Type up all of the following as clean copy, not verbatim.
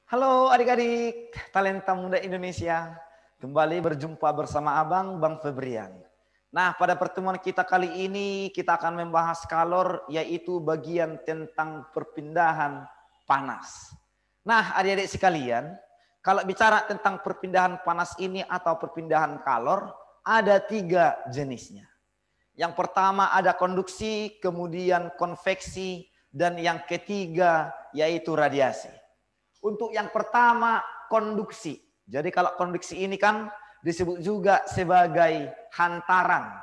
Halo adik-adik talenta muda Indonesia, kembali berjumpa bersama Abang Bang Febrian. Nah, pada pertemuan kita kali ini kita akan membahas kalor, yaitu bagian tentang perpindahan panas. Nah, adik-adik sekalian, kalau bicara tentang perpindahan panas ini atau perpindahan kalor, ada 3 jenisnya. Yang pertama ada konduksi, kemudian konveksi, dan yang ketiga yaitu radiasi. Untuk yang pertama, konduksi. Jadi kalau konduksi ini kan disebut juga sebagai hantaran,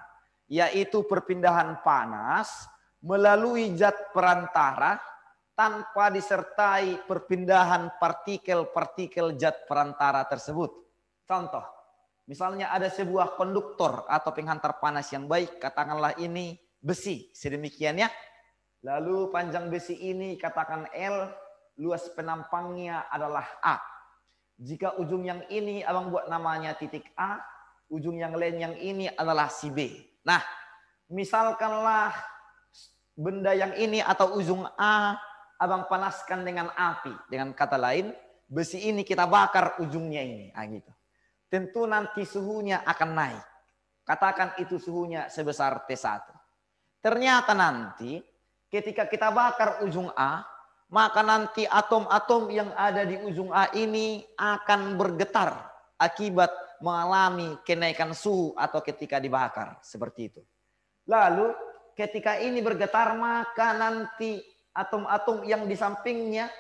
yaitu perpindahan panas melalui zat perantara tanpa disertai perpindahan partikel-partikel zat perantara tersebut. Contoh, misalnya ada sebuah konduktor atau penghantar panas yang baik, katakanlah ini besi, sedemikian ya. Lalu panjang besi ini katakan L, luas penampangnya adalah A. Jika ujung yang ini abang buat namanya titik A, ujung yang lain yang ini adalah si B. Nah, misalkanlah benda yang ini atau ujung A abang panaskan dengan api. Dengan kata lain, besi ini kita bakar ujungnya ini. Nah, gitu. Tentu nanti suhunya akan naik. Katakan itu suhunya sebesar T1. Ternyata nanti ketika kita bakar ujung A, maka nanti atom-atom yang ada di ujung A ini akan bergetar akibat mengalami kenaikan suhu atau ketika dibakar. Seperti itu. Lalu ketika ini bergetar, maka nanti atom-atom yang di sampingnya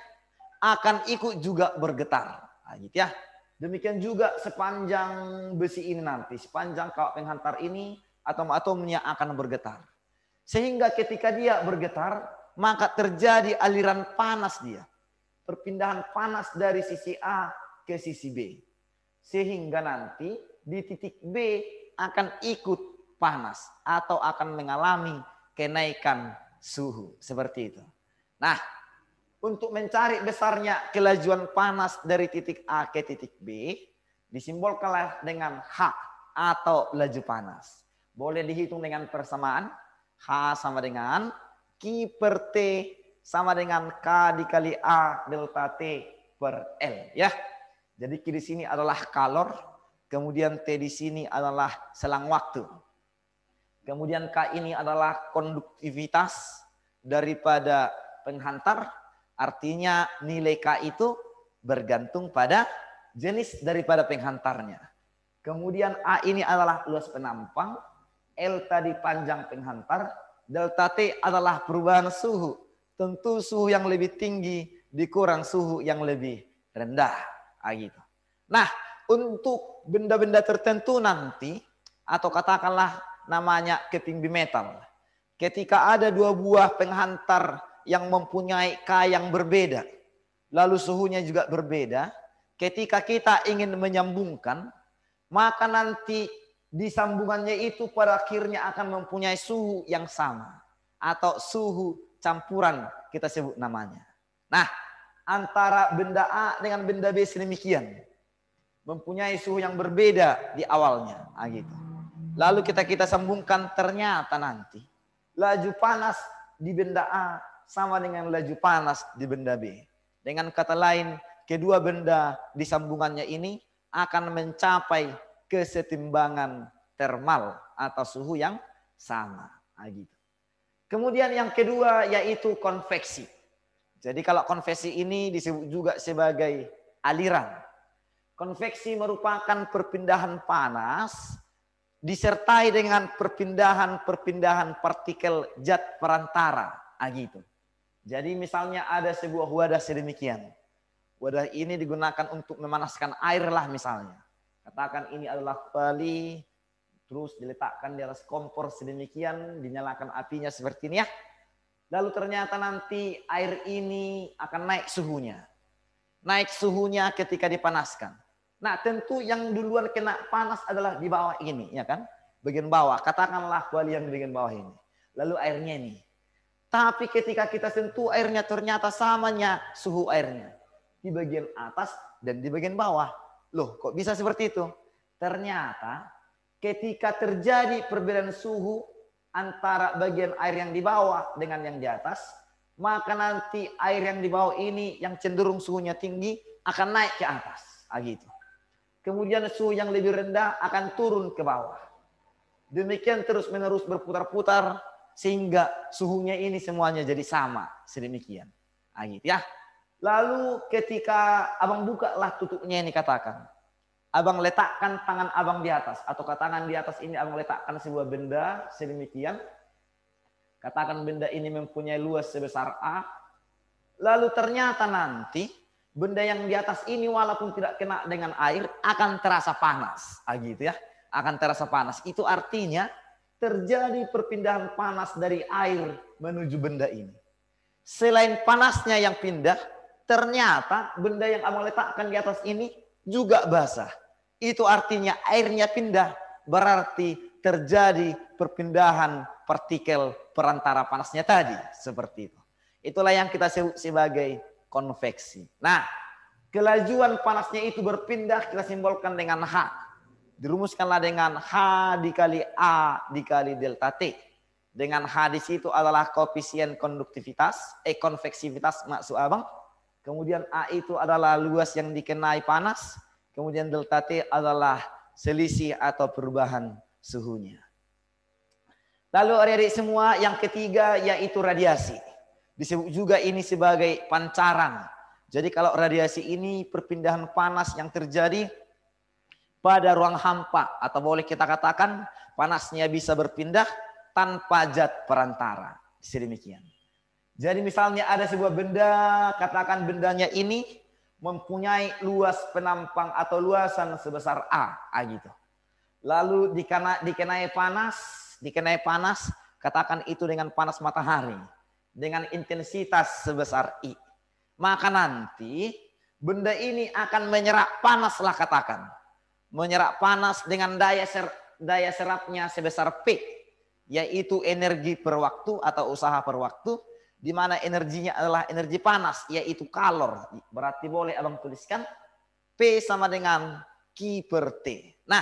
akan ikut juga bergetar. Nah, gitu ya. Demikian juga sepanjang besi ini nanti, sepanjang kawat penghantar ini, atom-atomnya akan bergetar. Sehingga ketika dia bergetar, maka terjadi aliran panas dia. Perpindahan panas dari sisi A ke sisi B. Sehingga nanti di titik B akan ikut panas atau akan mengalami kenaikan suhu. Seperti itu. Nah, untuk mencari besarnya kelajuan panas dari titik A ke titik B, disimbolkanlah dengan H atau laju panas. Boleh dihitung dengan persamaan. H sama dengan Q per T sama dengan K dikali A delta T per L. Ya. Jadi Q di sini adalah kalor, kemudian T di sini adalah selang waktu. Kemudian K ini adalah konduktivitas daripada penghantar, artinya nilai K itu bergantung pada jenis daripada penghantarnya. Kemudian A ini adalah luas penampang, L tadi panjang penghantar, delta T adalah perubahan suhu. Tentu suhu yang lebih tinggi dikurang suhu yang lebih rendah. Gitu. Nah, untuk benda-benda tertentu nanti, atau katakanlah namanya ketinggi metal. Ketika ada 2 buah penghantar yang mempunyai K yang berbeda, lalu suhunya juga berbeda, ketika kita ingin menyambungkan, maka nanti di sambungannya itu pada akhirnya akan mempunyai suhu yang sama. Atau suhu campuran kita sebut namanya. Nah, antara benda A dengan benda B sedemikian. Mempunyai suhu yang berbeda di awalnya. Nah, gitu. Lalu kita sambungkan, ternyata nanti laju panas di benda A sama dengan laju panas di benda B. Dengan kata lain, kedua benda di sambungannya ini akan mencapai kesetimbangan termal atau suhu yang sama. Nah, gitu. Kemudian yang kedua yaitu konveksi. Jadi kalau konveksi ini disebut juga sebagai aliran. Konveksi merupakan perpindahan panas disertai dengan perpindahan partikel zat perantara. Nah, gitu. Jadi misalnya ada sebuah wadah sedemikian. Wadah ini digunakan untuk memanaskan air lah misalnya. Katakan ini adalah peli, terus diletakkan di atas kompor sedemikian, dinyalakan apinya seperti ini ya. Lalu ternyata nanti air ini akan naik suhunya. Naik suhunya ketika dipanaskan. Nah, tentu yang duluan kena panas adalah di bawah ini, ya kan? Bagian bawah, katakanlah peli yang di bagian bawah ini. Lalu airnya ini. Tapi ketika kita sentuh airnya ternyata samanya suhu airnya. Di bagian atas dan di bagian bawah. Loh, kok bisa seperti itu? Ternyata ketika terjadi perbedaan suhu antara bagian air yang di bawah dengan yang di atas, maka nanti air yang di bawah ini yang cenderung suhunya tinggi akan naik ke atas. Gitu. Kemudian suhu yang lebih rendah akan turun ke bawah. Demikian terus-menerus berputar-putar sehingga suhunya ini semuanya jadi sama. Sedemikian. Gitu ya. Lalu ketika abang bukalah tutupnya ini katakan. Abang letakkan tangan abang di atas. Atau tangan di atas ini abang letakkan sebuah benda sedemikian. Katakan benda ini mempunyai luas sebesar A. Lalu ternyata nanti benda yang di atas ini walaupun tidak kena dengan air akan terasa panas. Gitu ya. Akan terasa panas. Itu artinya terjadi perpindahan panas dari air menuju benda ini. Selain panasnya yang pindah, ternyata benda yang abang letakkan di atas ini juga basah. Itu artinya airnya pindah. Berarti terjadi perpindahan partikel perantara panasnya tadi. Seperti itu. Itulah yang kita sebut sebagai konveksi. Nah, kelajuan panasnya itu berpindah kita simbolkan dengan H. Dirumuskanlah dengan H dikali A dikali delta T. Dengan H di situ adalah koefisien konduktivitas, konveksivitas maksud abang. Kemudian A itu adalah luas yang dikenai panas. Kemudian delta T adalah selisih atau perubahan suhunya. Lalu adik-adik semua yang ketiga yaitu radiasi. Disebut juga ini sebagai pancaran. Jadi kalau radiasi ini perpindahan panas yang terjadi pada ruang hampa. Atau boleh kita katakan panasnya bisa berpindah tanpa zat perantara. Sedemikian. Jadi misalnya ada sebuah benda, katakan bendanya ini mempunyai luas penampang atau luasan sebesar A. Gitu. Lalu dikenai panas, katakan itu dengan panas matahari. Dengan intensitas sebesar I. Maka nanti benda ini akan menyerap panas lah katakan. Menyerap panas dengan daya serapnya sebesar P. Yaitu energi per waktu atau usaha per waktu. Di mana energinya adalah energi panas. Yaitu kalor. Berarti boleh abang tuliskan. P sama dengan Q per T. Nah,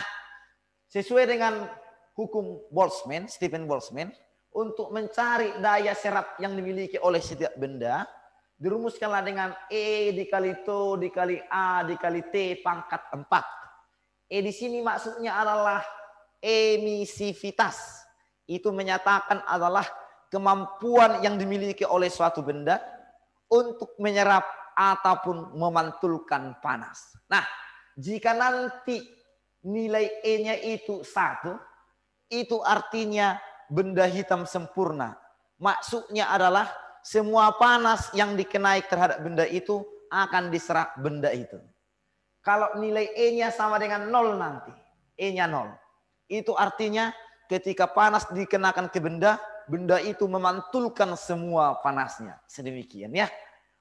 sesuai dengan hukum Boltzmann, Stephen Boltzmann. Untuk mencari daya serap yang dimiliki oleh setiap benda. Dirumuskanlah dengan E dikali T dikali A dikali T pangkat 4. E di sini maksudnya adalah emisivitas. Itu menyatakan adalah kemampuan yang dimiliki oleh suatu benda untuk menyerap ataupun memantulkan panas. Nah, jika nanti nilai E-nya itu 1, itu artinya benda hitam sempurna. Maksudnya adalah semua panas yang dikenai terhadap benda itu akan diserap benda itu. Kalau nilai E-nya sama dengan 0 nanti. E-nya 0. Itu artinya ketika panas dikenakan ke benda, benda itu memantulkan semua panasnya. Sedemikian ya.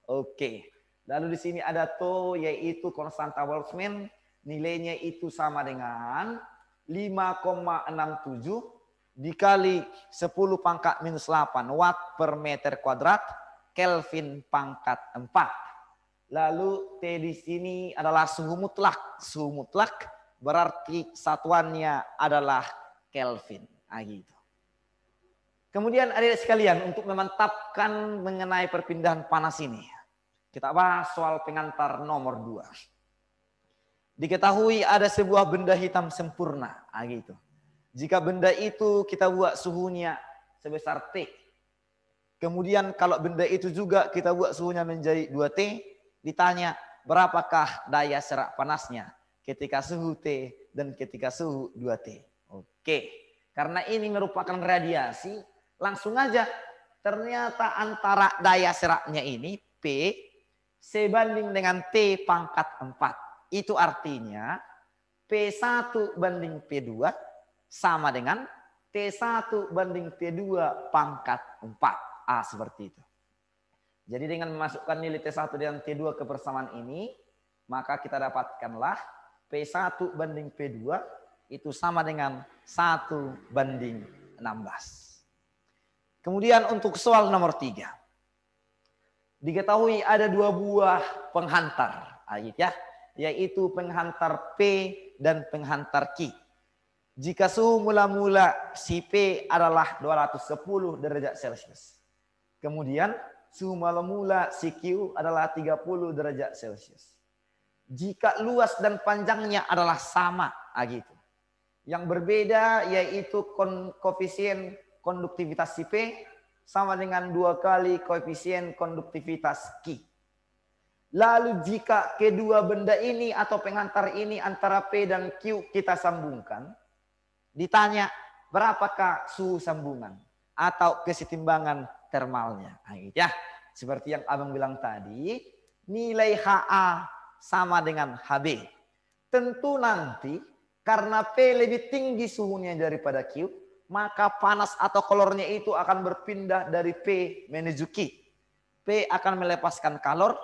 Oke. Lalu di sini ada to yaitu konstanta Boltzmann. Nilainya itu sama dengan 5,67 dikali 10 pangkat minus 8 watt per meter kuadrat Kelvin pangkat 4. Lalu T di sini adalah suhu mutlak. Suhu mutlak berarti satuannya adalah Kelvin. Gitu. Kemudian adik-adik sekalian untuk memantapkan mengenai perpindahan panas ini. Kita bahas soal pengantar nomor 2. Diketahui ada sebuah benda hitam sempurna. Gitu. Jika benda itu kita buat suhunya sebesar T. Kemudian kalau benda itu juga kita buat suhunya menjadi 2T. Ditanya berapakah daya serap panasnya ketika suhu T dan ketika suhu 2T. Oke. Karena ini merupakan radiasi. Langsung aja. Ternyata antara daya serapnya ini P sebanding dengan T pangkat 4. Itu artinya P1 banding P2 sama dengan T1 banding T2 pangkat 4. Seperti itu. Jadi dengan memasukkan nilai T1 dan T2 ke persamaan ini, maka kita dapatkanlah P1 banding P2 itu sama dengan 1 banding 16. Kemudian untuk soal nomor 3. Diketahui ada 2 buah penghantar. Ya, yaitu penghantar P dan penghantar Q. Jika suhu mula-mula si P adalah 210 derajat Celcius. Kemudian suhu mula-mula si Q adalah 30 derajat Celcius. jika luas dan panjangnya adalah sama, gitu. Yang berbeda yaitu koefisien konduktivitas si P sama dengan 2 kali koefisien konduktivitas Q. Lalu jika kedua benda ini atau pengantar ini antara P dan Q kita sambungkan, ditanya berapakah suhu sambungan atau kesetimbangan termalnya. Nah, gitu ya. Seperti yang abang bilang tadi, nilai HA sama dengan HB. Tentu nanti karena P lebih tinggi suhunya daripada Q, maka panas atau kalornya itu akan berpindah dari P menuju Q. P akan melepaskan kalor,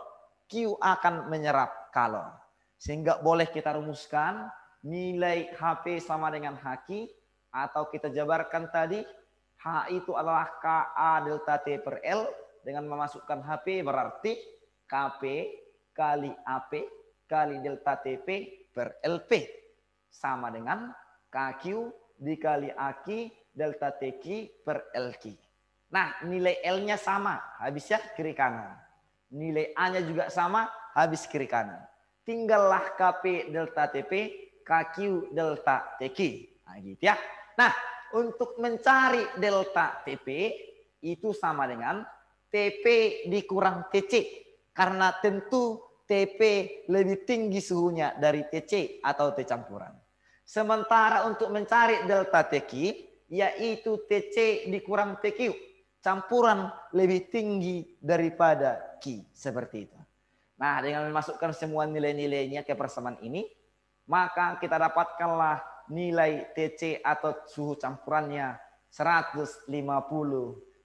Q akan menyerap kalor. Sehingga boleh kita rumuskan nilai HP sama dengan HQ, atau kita jabarkan tadi, H itu adalah KA delta T per L, dengan memasukkan HP berarti KP kali AP kali delta TP per LP. Sama dengan KQ dikali AK delta TQ per LQ. Nah, nilai L-nya sama, habis ya kiri kanan. Nilai A-nya juga sama, habis kiri kanan. Tinggallah KP delta TP, KQ delta TQ. Nah, gitu ya. Nah, untuk mencari delta TP itu sama dengan TP dikurang TC. Karena tentu TP lebih tinggi suhunya dari TC atau T campuran. Sementara untuk mencari delta TQ, yaitu TC dikurang TQ. Campuran lebih tinggi daripada Q. Seperti itu. Nah, dengan memasukkan semua nilai-nilainya ke persamaan ini, maka kita dapatkanlah nilai TC atau suhu campurannya 150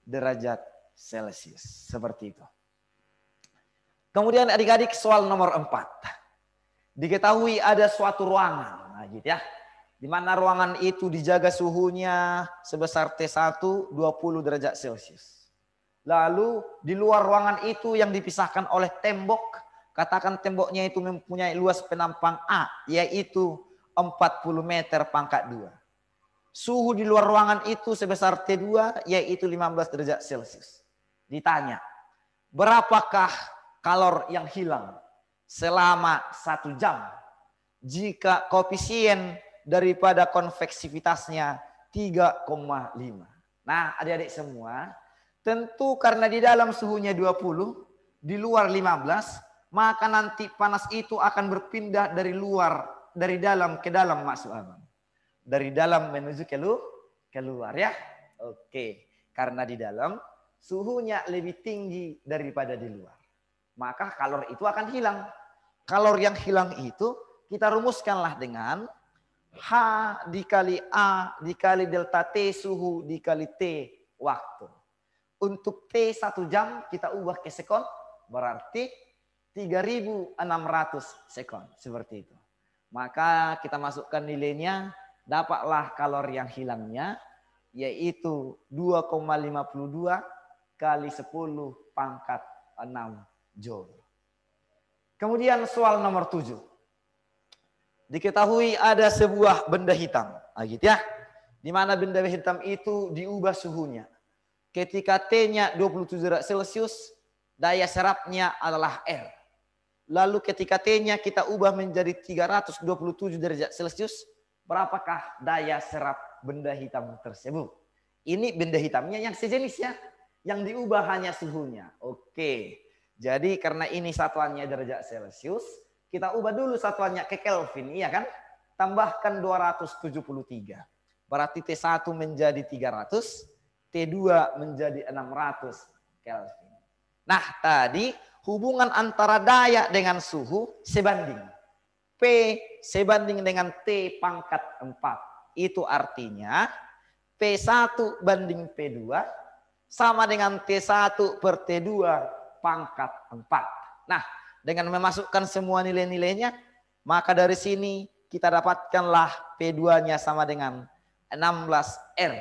derajat Celcius. Seperti itu. Kemudian adik-adik soal nomor 4. Diketahui ada suatu ruangan. Nah, gitu ya. Di mana ruangan itu dijaga suhunya sebesar T1 20 derajat Celcius. Lalu di luar ruangan itu yang dipisahkan oleh tembok, katakan temboknya itu mempunyai luas penampang A, yaitu 40 meter pangkat 2. Suhu di luar ruangan itu sebesar T2, yaitu 15 derajat Celcius. Ditanya, berapakah kalor yang hilang selama 1 jam jika koefisien daripada konveksivitasnya 3,5. Nah, adik-adik semua, tentu karena di dalam suhunya 20, di luar 15, maka nanti panas itu akan berpindah dari luar, dari dalam ke dalam, maksud abang. Dari dalam menuju keluar ya. Oke, karena di dalam suhunya lebih tinggi daripada di luar. Maka kalor itu akan hilang. Kalor yang hilang itu kita rumuskanlah dengan H dikali A dikali delta T suhu dikali T waktu. Untuk T 1 jam kita ubah ke sekon, berarti 3.600 sekon. Seperti itu. Maka kita masukkan nilainya, dapatlah kalor yang hilangnya, yaitu 2,52 kali 10 pangkat 6 Joule. Kemudian soal nomor 7. Diketahui ada sebuah benda hitam, gitu ya. Di mana benda hitam itu diubah suhunya. Ketika T-nya 27 derajat Celcius, daya serapnya adalah R. Lalu ketika T-nya kita ubah menjadi 327 derajat Celcius, berapakah daya serap benda hitam tersebut? Ini benda hitamnya yang sejenis ya, yang diubah hanya suhunya. Oke, jadi karena ini satuannya derajat Celcius, kita ubah dulu satuannya ke Kelvin, iya kan? Tambahkan 273. Berarti T1 menjadi 300, T2 menjadi 600 Kelvin. Nah, tadi hubungan antara daya dengan suhu sebanding. P sebanding dengan T pangkat 4. Itu artinya P1 banding P2 sama dengan T1 per T2 pangkat 4. Nah, dengan memasukkan semua nilai-nilainya, maka dari sini kita dapatkanlah P2-nya sama dengan 16 R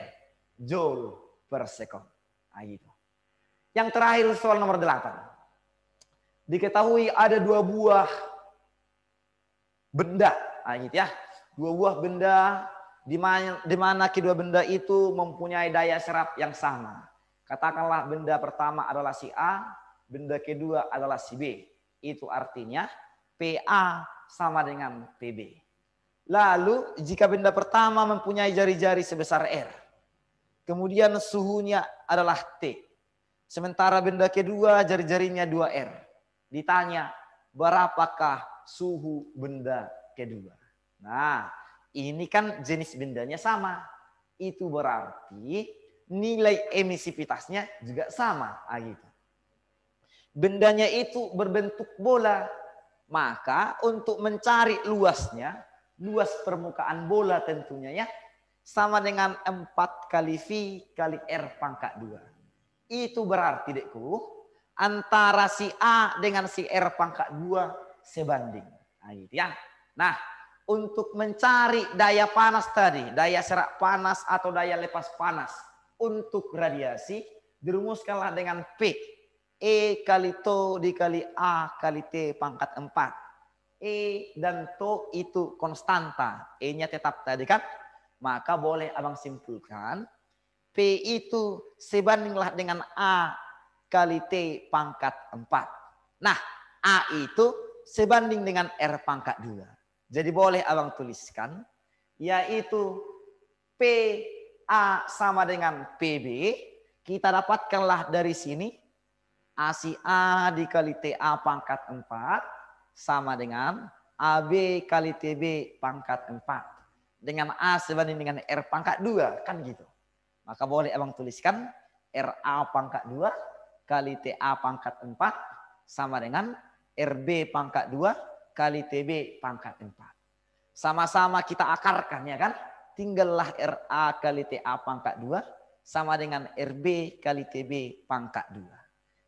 Joule per sekon. Nah, gitu. Yang terakhir soal nomor 8. Diketahui ada 2 buah benda. Nah, gitu ya. 2 buah benda di mana kedua benda itu mempunyai daya serap yang sama. Katakanlah benda pertama adalah si A, benda kedua adalah si B. Itu artinya PA sama dengan PB. Lalu jika benda pertama mempunyai jari-jari sebesar R, kemudian suhunya adalah T. Sementara benda kedua jari-jarinya 2R. Ditanya, berapakah suhu benda kedua? Nah, ini kan jenis bendanya sama. Itu berarti nilai emisivitasnya juga sama. Gitu. Bendanya itu berbentuk bola. Maka untuk mencari luasnya, luas permukaan bola tentunya ya, sama dengan 4 kali V kali R pangkat 2. Itu berarti dekku, antara si A dengan si R pangkat 2 sebanding. Nah, gitu ya. Nah, untuk mencari daya panas tadi, daya serap panas atau daya lepas panas untuk radiasi, dirumuskanlah dengan P. E kali to dikali A kali T pangkat 4. E dan to itu konstanta. E-nya tetap tadi kan. Maka boleh abang simpulkan P itu sebandinglah dengan A kali T pangkat 4. Nah, A itu sebanding dengan R pangkat 2. Jadi boleh abang tuliskan, yaitu PA sama dengan PB. Kita dapatkanlah dari sini, AC A dikali TA pangkat 4 sama dengan AB kali TB pangkat 4. Dengan A sebanding dengan R pangkat 2, kan gitu. Maka boleh abang tuliskan RA pangkat 2 kali TA pangkat 4 sama dengan RB pangkat 2 kali TB pangkat 4. Sama-sama kita akarkan ya kan. Tinggallah RA kali TA pangkat 2 sama dengan RB kali TB pangkat 2.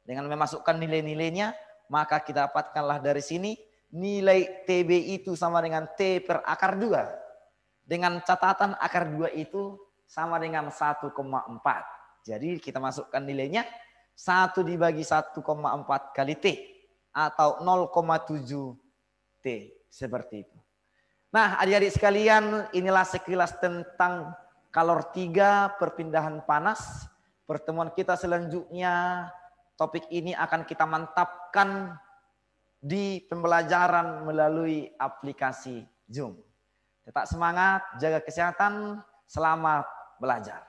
Dengan memasukkan nilai-nilainya, maka kita dapatkanlah dari sini nilai TB itu sama dengan T per akar 2. Dengan catatan akar 2 itu sama dengan 1,4. Jadi kita masukkan nilainya 1 dibagi 1,4 kali T atau 0,7 T. Seperti itu. Nah adik-adik sekalian, inilah sekilas tentang kalor 3 perpindahan panas. Pertemuan kita selanjutnya, topik ini akan kita mantapkan di pembelajaran melalui aplikasi Zoom. Tetap semangat, jaga kesehatan, selamat belajar.